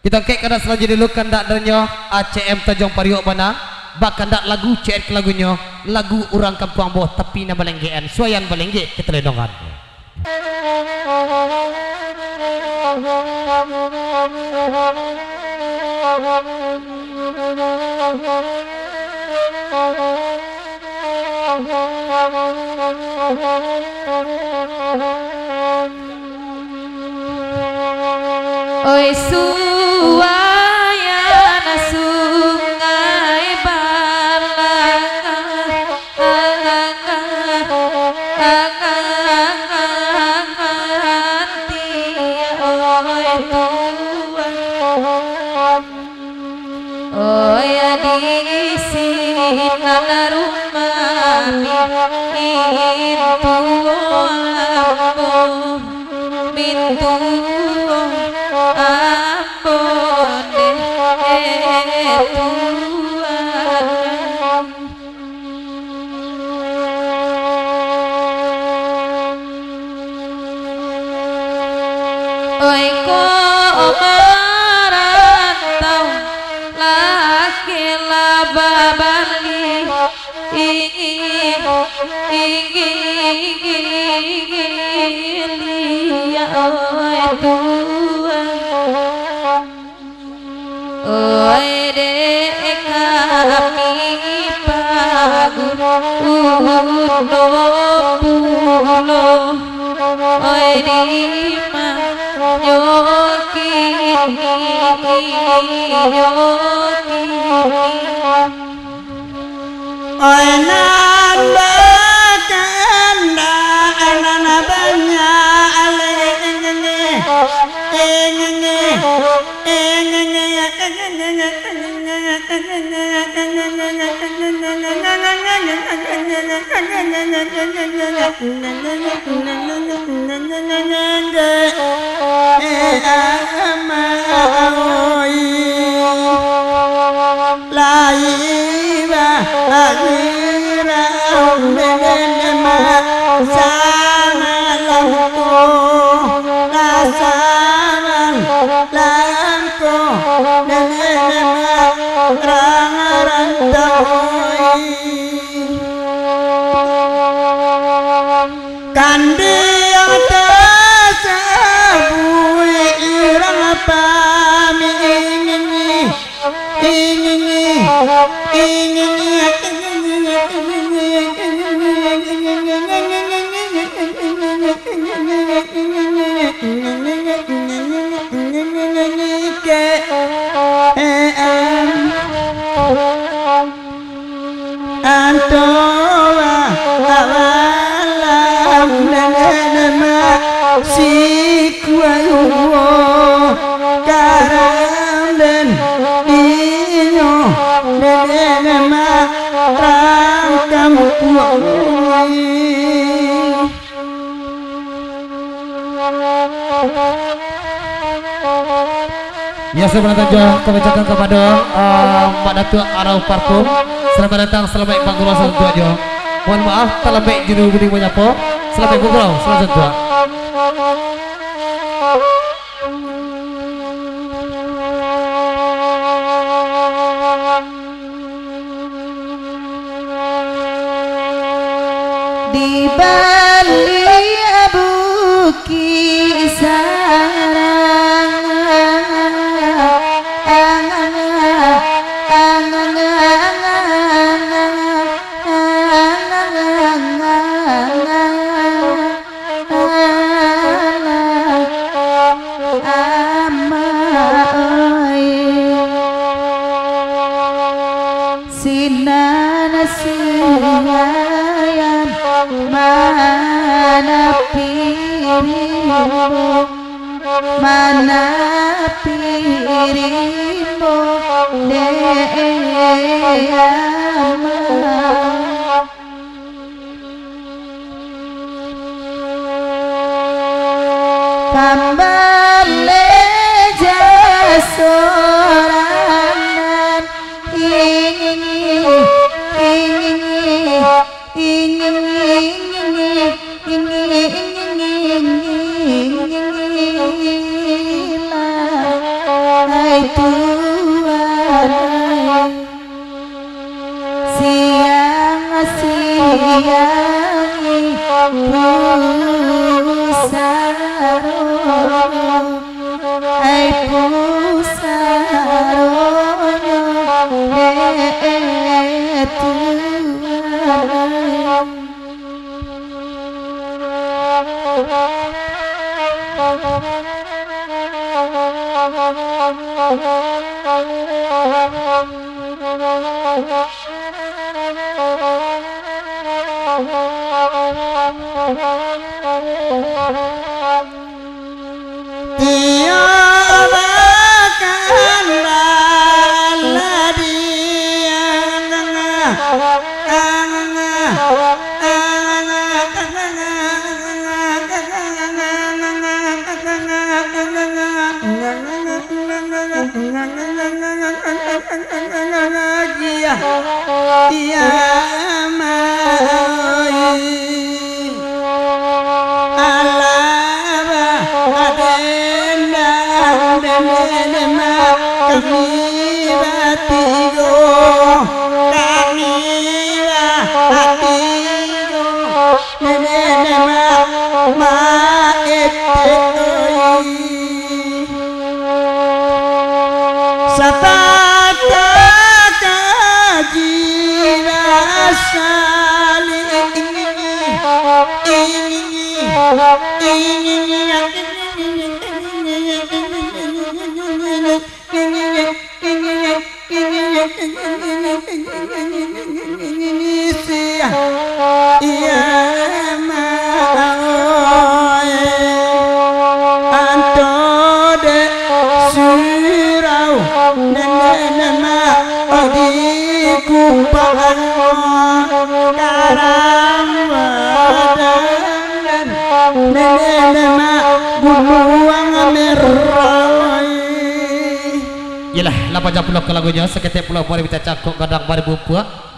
Kita kek kada selanjutnya dulu kandak danyo ACM Tanjung Priok mana bak kandak lagu CR ke lagunya lagu orang kampung boh tapi na balenggean suayan balengge kita ledongan. Oi suayan sungai oi di sinan rumah pintu oi kok merantau laki lababali ingin ya oi Tuhan oi dek kami pulo oi di yoki oi nanda kanda nana banya kandi atas bui irang pami si kuayo karanden inyo dene ma rangkam kuai Ya selamat datang kebijakan kepada Pak Datuk Arau Partum. Selamat datang, selamat Bang Guru Santu aja. Mohon maaf telah baik juru budi menyapa. Selamat Guru, selamat Santu. di balik bukit sarang sinana siayan mana pirimu deyama kambale jasoranan Tuhan siang-siangi pusaro ai pusaronyo Tuhan tiada kendala dia Sapata kajira sali Yalah, 80 ke lagunya seketik pulau mari kita cakok gadang mari buka